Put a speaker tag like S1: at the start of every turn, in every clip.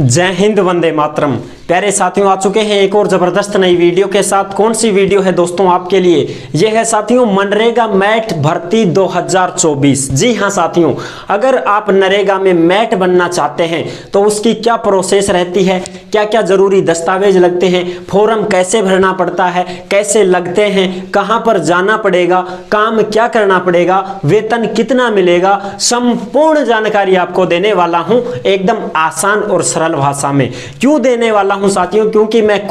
S1: जय हिंद, वंदे मातरम। प्यारे साथियों, आ चुके हैं एक और जबरदस्त नई वीडियो के साथ। कौन सी वीडियो है दोस्तों आपके लिए? यह है साथियों मनरेगा मैट भर्ती 2024। जी हां साथियों, अगर आप नरेगा में मैट बनना चाहते हैं तो उसकी क्या प्रोसेस रहती है, क्या क्या जरूरी दस्तावेज लगते हैं, फॉर्म कैसे भरना पड़ता है, कैसे लगते हैं, कहां पर जाना पड़ेगा, काम क्या करना पड़ेगा, वेतन कितना मिलेगा, संपूर्ण जानकारी आपको देने वाला हूं एकदम आसान और सरल भाषा में। क्यों देने वाला हूं साथियों? क्योंकि मैं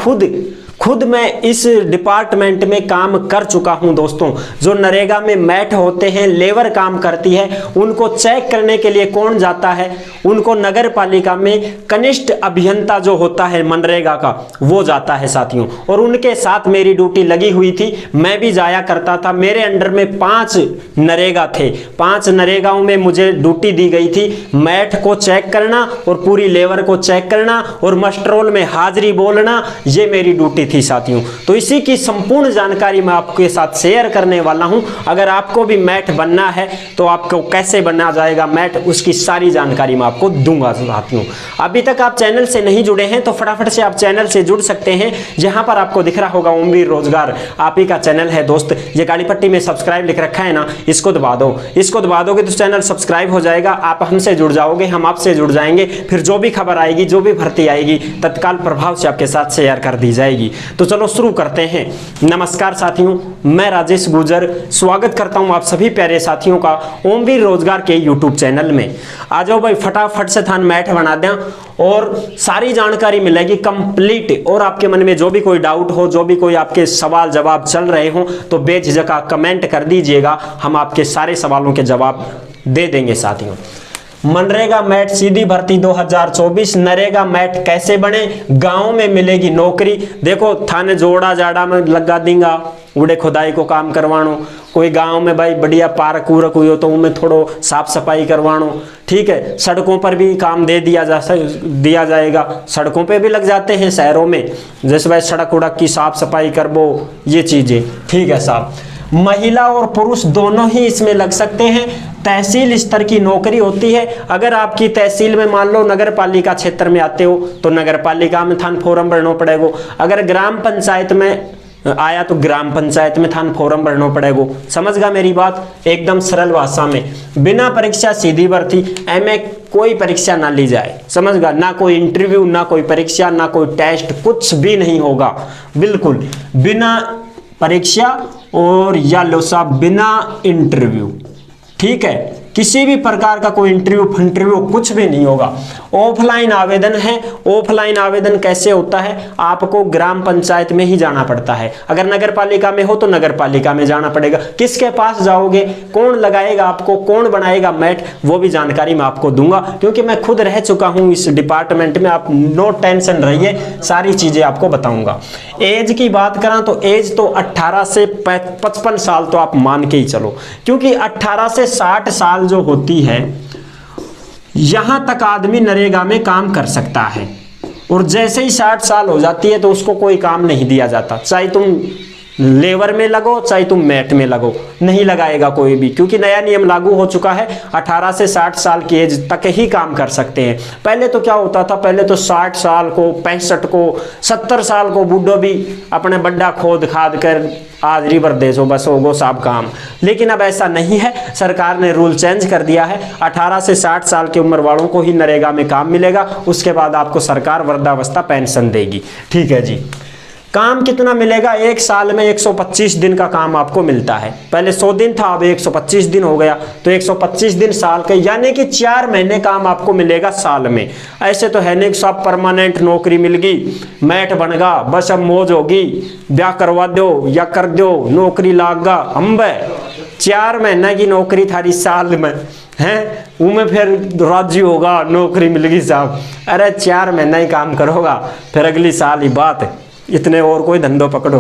S1: खुद मैं इस डिपार्टमेंट में काम कर चुका हूं दोस्तों। जो नरेगा में मैट होते हैं, लेबर काम करती है, उनको चेक करने के लिए कौन जाता है? उनको नगर पालिका में कनिष्ठ अभियंता जो होता है मनरेगा का, वो जाता है साथियों। और उनके साथ मेरी ड्यूटी लगी हुई थी, मैं भी जाया करता था। मेरे अंडर में 5 नरेगा थे, 5 नरेगाओं में मुझे ड्यूटी दी गई थी मैट को चेक करना और पूरी लेबर को चेक करना और मस्टरोल में हाजिरी बोलना, ये मेरी ड्यूटी थी साथियों। तो इसी की संपूर्ण जानकारी मैं आपके साथ शेयर करने वाला हूं। अगर आपको भी मैट बनना है तो आपको कैसे बनना जाएगा मैट, उसकी सारी जानकारी मैं आपको दूंगा साथियों। अभी तक आप चैनल से नहीं जुड़े हैं तो फटाफट से आप चैनल से जुड़ सकते हैं। जहां पर आपको दिख रहा होगा ओमवीर रोजगार, आप ही का चैनल है दोस्त। ये काली पट्टी में सब्सक्राइब लिख रखा है ना, इसको दबा दो। इसको दबा दोगे तो चैनल सब्सक्राइब हो जाएगा, आप हमसे जुड़ जाओगे, हम आपसे जुड़ जाएंगे। फिर जो भी खबर आएगी, जो भी भर्ती आएगी, तत्काल प्रभाव से आपके साथ शेयर कर दी जाएगी। तो चलो शुरू करते हैं। नमस्कार साथियों, मैं राजेश गुर्जर स्वागत करता हूं आप सभी प्यारे साथियों का ओमवीर रोजगार के यूट्यूब चैनल में। आ जाओ भाई, फटाफट से थान मैट बना दें और सारी जानकारी मिलेगी कंप्लीट। और आपके मन में जो भी कोई डाउट हो, जो भी कोई आपके सवाल जवाब चल रहे हो, तो बेझिझक कमेंट कर दीजिएगा, हम आपके सारे सवालों के जवाब दे देंगे साथियों। मनरेगा मैट सीधी भर्ती 2024, नरेगा मैट कैसे बने, गांव में मिलेगी नौकरी। देखो थाने जोड़ा जाड़ा में लगा देंगे, उड़े खुदाई को काम करवानो। कोई गांव में भाई बढ़िया पार्क पूरक हुई हो तो उनमें थोड़ो साफ सफाई करवानो, ठीक है। सड़कों पर भी काम दे दिया जाएगा, सड़कों पे भी लग जाते हैं शहरों में, जैसे भाई सड़क उड़क की साफ सफाई करबो, ये चीजें, ठीक है साहब। महिला और पुरुष दोनों ही इसमें लग सकते हैं। तहसील स्तर की नौकरी होती है। अगर आपकी तहसील में मान लो नगर पालिका क्षेत्र में आते हो तो नगर पालिका में थान फॉर्म भरना पड़ेगा। अगर ग्राम पंचायत में आया तो ग्राम पंचायत में थान फॉर्म भरना पड़ेगा। समझ गा मेरी बात? एकदम सरल भाषा में, बिना परीक्षा सीधी भर्ती। एम कोई परीक्षा ना ली जाए, समझ गा? ना कोई इंटरव्यू, ना कोई परीक्षा, ना कोई टेस्ट, कुछ भी नहीं होगा। बिल्कुल बिना परीक्षा और या लो साहब बिना इंटरव्यू, ठीक है। किसी भी प्रकार का कोई इंटरव्यू कुछ भी नहीं होगा। ऑफलाइन आवेदन है। ऑफलाइन आवेदन कैसे होता है? आपको ग्राम पंचायत में ही जाना पड़ता है। अगर नगर पालिका में हो तो नगर पालिका में जाना पड़ेगा। किसके पास जाओगे, कौन लगाएगा आपको, कौन बनाएगा मैट, वो भी जानकारी मैं आपको दूंगा, क्योंकि मैं खुद रह चुका हूं इस डिपार्टमेंट में। आप नो टेंशन रहिए, सारी चीजें आपको बताऊंगा। एज की बात करें तो एज तो 18 से 55 साल तो आप मान के ही चलो, क्योंकि 18 से 60 साल जो होती है, यहां तक आदमी नरेगा में काम कर सकता है। और जैसे ही 60 साल हो जाती है तो उसको कोई काम नहीं दिया जाता, चाहे तुम लेबर में लगो चाहे तुम मैट में लगो, नहीं लगाएगा कोई भी, क्योंकि नया नियम लागू हो चुका है। 18 से 60 साल की एज तक ही काम कर सकते हैं। पहले तो क्या होता था, पहले तो 60 साल को, 65 को, 70 साल को बूढ़ो भी अपने बड्डा खोद खाद कर हाजिरी भर दे सो बस होगो साहब काम। लेकिन अब ऐसा नहीं है, सरकार ने रूल चेंज कर दिया है। 18 से 60 साल की उम्र वालों को ही नरेगा में काम मिलेगा। उसके बाद आपको सरकार वृद्धावस्था पेंशन देगी, ठीक है जी। काम कितना मिलेगा? एक साल में 125 दिन का काम आपको मिलता है। पहले 100 दिन था, अब 125 दिन हो गया, तो 125 दिन साल के, यानी कि 4 महीने काम आपको मिलेगा साल में। ऐसे तो है नहीं सब परमानेंट नौकरी मिल गई, मैट बन गा, बस अब मौज होगी, ब्याह करवा दो या कर दो, नौकरी लाग गा। हम 4 महीने की नौकरी थारी साल में है, उनमें फिर राजी होगा, नौकरी मिल गई साहब। अरे 4 महीना ही काम करोगा, फिर अगली साल ही बात, इतने और कोई धंधो पकड़ो।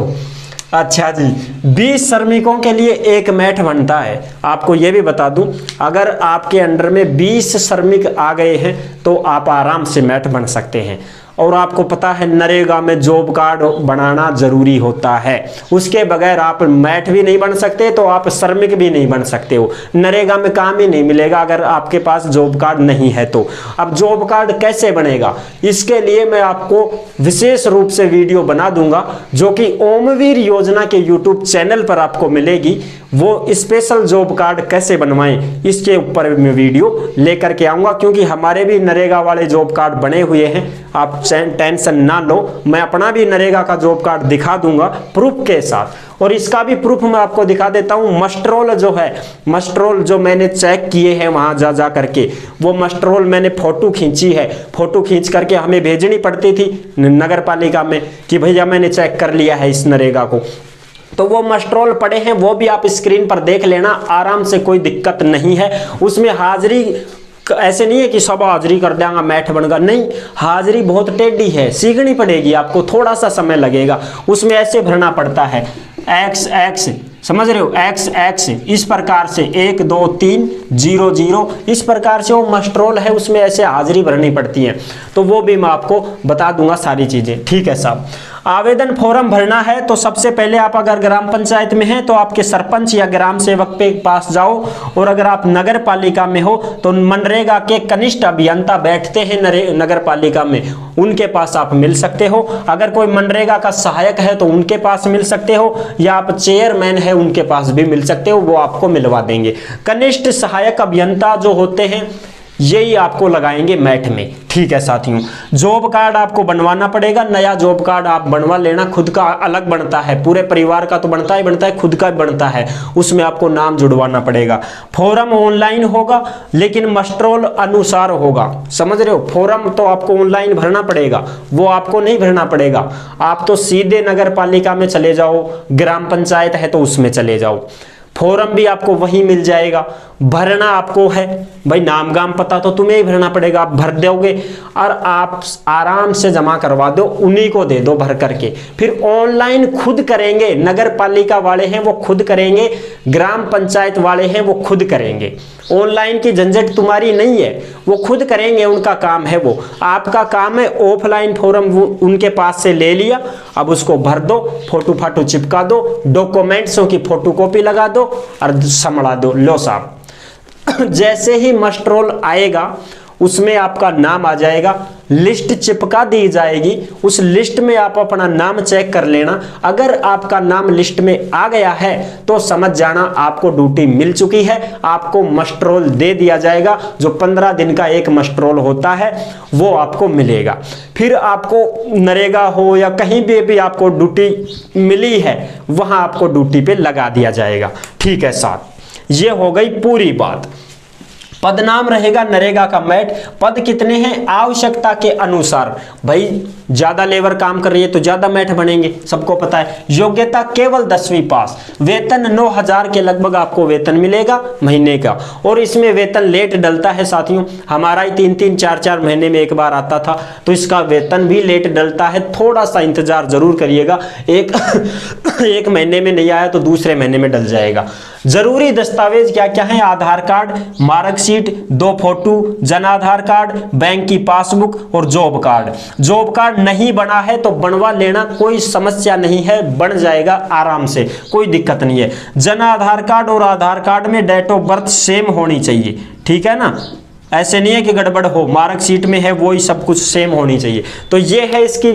S1: अच्छा जी, 20 श्रमिकों के लिए एक मैट बनता है। आपको ये भी बता दूं, अगर आपके अंडर में 20 श्रमिक आ गए हैं तो आप आराम से मैट बन सकते हैं। और आपको पता है नरेगा में जॉब कार्ड बनाना जरूरी होता है, उसके बगैर आप मैट भी नहीं बन सकते, तो आप श्रमिक भी नहीं बन सकते हो, नरेगा में काम ही नहीं मिलेगा अगर आपके पास जॉब कार्ड नहीं है तो। अब जॉब कार्ड कैसे बनेगा, इसके लिए मैं आपको विशेष रूप से वीडियो बना दूंगा जो कि ओमवीर योजना के यूट्यूब चैनल पर आपको मिलेगी। वो स्पेशल जॉब कार्ड कैसे बनवाएं इसके ऊपर मैं वीडियो लेकर के आऊंगा, क्योंकि हमारे भी नरेगा वाले जॉब कार्ड बने हुए हैं, आप टेंशन ना लो। मैं अपना भी नरेगा का जॉब कार्ड दिखा दूंगा प्रूफ के साथ, और इसका भी प्रूफ मैं आपको दिखा देता हूं। मस्टरोल जो है, मस्टरोल जो मैंने चेक किए हैं वहां जा करके, वो मस्टरोल मैंने फोटो खींची है, फोटो खींच करके हमें भेजनी पड़ती थी नगर पालिका में कि भैया मैंने चेक कर लिया है इस नरेगा को, तो वो मस्टरोल पड़े हैं, वो भी आप स्क्रीन पर देख लेना आराम से, कोई दिक्कत नहीं है। उसमें हाजिरी ऐसे नहीं है कि सब हाजिरी कर देंगे मैट बनेगा, नहीं, हाजिरी बहुत टेढ़ी है, सीखनी पड़ेगी आपको, थोड़ा सा समय लगेगा। उसमें ऐसे भरना पड़ता है XX, समझ रहे हो, XX इस प्रकार से 1 2 3 0 0 इस प्रकार से वो मस्टरोल है, उसमें ऐसे हाजिरी भरनी पड़ती है। तो वो भी मैं आपको बता दूंगा सारी चीजें, ठीक है साहब। आवेदन फॉर्म भरना है तो सबसे पहले आप अगर ग्राम पंचायत में हैं तो आपके सरपंच या ग्राम सेवक के पास जाओ, और अगर आप नगर पालिका में हो तो मनरेगा के कनिष्ठ अभियंता बैठते हैं नगर पालिका में, उनके पास आप मिल सकते हो। अगर कोई मनरेगा का सहायक है तो उनके पास मिल सकते हो, या आप चेयरमैन है उनके पास भी मिल सकते हो, वो आपको मिलवा देंगे। कनिष्ठ सहायक अभियंता जो होते हैं यही आपको लगाएंगे मैट में, ठीक है साथियों। जॉब कार्ड आपको बनवाना पड़ेगा, नया जॉब कार्ड आप बनवा लेना, खुद का अलग बनता है, पूरे परिवार का तो बनता ही बनता है, खुद का भी बनता है, उसमें आपको नाम जुड़वाना पड़ेगा। फॉर्म ऑनलाइन होगा लेकिन मस्टरोल अनुसार होगा, समझ रहे हो, फॉर्म तो आपको ऑनलाइन भरना पड़ेगा, वो आपको नहीं भरना पड़ेगा, आप तो सीधे नगर पालिका में चले जाओ, ग्राम पंचायत है तो उसमें चले जाओ, फॉर्म भी आपको वही मिल जाएगा। भरना आपको है भाई, नाम गाम पता तो तुम्हें ही भरना पड़ेगा, आप भर दोगे और आप आराम से जमा करवा दो, उन्हीं को दे दो भर करके। फिर ऑनलाइन खुद करेंगे, नगर पालिका वाले हैं वो खुद करेंगे, ग्राम पंचायत वाले हैं वो खुद करेंगे, ऑनलाइन की झंझट तुम्हारी नहीं है, वो खुद करेंगे, उनका काम है वो। आपका काम है ऑफलाइन फॉर्म उनके पास से ले लिया, अब उसको भर दो, फोटो फाटो चिपका दो, डॉक्यूमेंट्सों की फोटोकॉपी लगा दो और समझा दो, लो साहब। जैसे ही मस्टरोल आएगा उसमें आपका नाम आ जाएगा, लिस्ट चिपका दी जाएगी, उस लिस्ट में आप अपना नाम चेक कर लेना। अगर आपका नाम लिस्ट में आ गया है तो समझ जाना आपको ड्यूटी मिल चुकी है, आपको मस्टरोल दे दिया जाएगा, जो 15 दिन का एक मस्टरोल होता है वो आपको मिलेगा। फिर आपको नरेगा हो या कहीं भी आपको ड्यूटी मिली है वहां आपको ड्यूटी पे लगा दिया जाएगा, ठीक है साहब। ये हो गई पूरी बात। पदनाम रहेगा नरेगा का मैट, पद कितने हैं आवश्यकता के अनुसार, भाई ज्यादा लेबर काम कर रही है तो ज्यादा मैट बनेंगे, सबको पता है। योग्यता केवल 10वीं पास, वेतन 9,000 के लगभग आपको वेतन मिलेगा महीने का, और इसमें वेतन लेट डलता है साथियों, हमारा ही 3-3 4-4 महीने में एक बार आता था, तो इसका वेतन भी लेट डलता है, थोड़ा सा इंतजार जरूर करिएगा, एक महीने में नहीं आया तो दूसरे महीने में डल जाएगा। जरूरी दस्तावेज क्या क्या है, आधार card, marksheet, 2 photo, Jan Aadhaar card, bank की पासबुक और जॉब कार्ड। जॉब कार्ड नहीं बना है तो बनवा लेना, कोई समस्या नहीं है, बन जाएगा आराम से, कोई दिक्कत नहीं है। जन आधार कार्ड और आधार कार्ड में डेट ऑफ बर्थ सेम होनी चाहिए, ठीक है ना, ऐसे नहीं है कि गड़बड़ हो, मार्कशीट में है वही सब कुछ सेम होनी चाहिए। तो ये है इसकी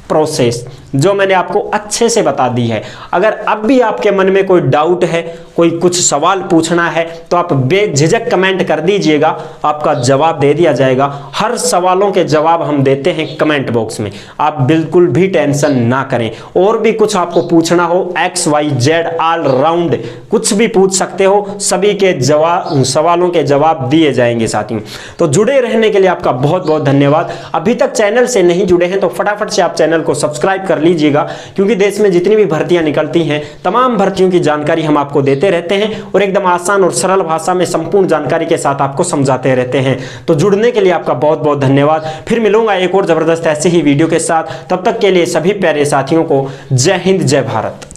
S1: प्रोसेस जो मैंने आपको अच्छे से बता दी है। अगर अब भी आपके मन में कोई डाउट है, कोई कुछ सवाल पूछना है तो आप बेझिझक कमेंट कर दीजिएगा, आपका जवाब दे दिया जाएगा। हर सवालों के जवाब हम देते हैं कमेंट बॉक्स में, आप बिल्कुल भी टेंशन ना करें। और भी कुछ आपको पूछना हो XYZ ऑल राउंड कुछ भी पूछ सकते हो, सभी के सवालों के जवाब दिए जाएंगे साथियों। तो जुड़े रहने के लिए आपका बहुत बहुत धन्यवाद। अभी तक चैनल से नहीं जुड़े हैं तो फटाफट से आप चैनल को सब्सक्राइब कर लीजिएगा, क्योंकि देश में जितनी भी भर्तियां निकलती हैं तमाम भर्तियों की जानकारी हम आपको देते रहते हैं और एकदम आसान और सरल भाषा में संपूर्ण जानकारी के साथ आपको समझाते रहते हैं। तो जुड़ने के लिए आपका बहुत बहुत धन्यवाद। फिर मिलूंगा एक और जबरदस्त ऐसे ही वीडियो के साथ, तब तक के लिए सभी प्यारे साथियों को जय हिंद जय भारत।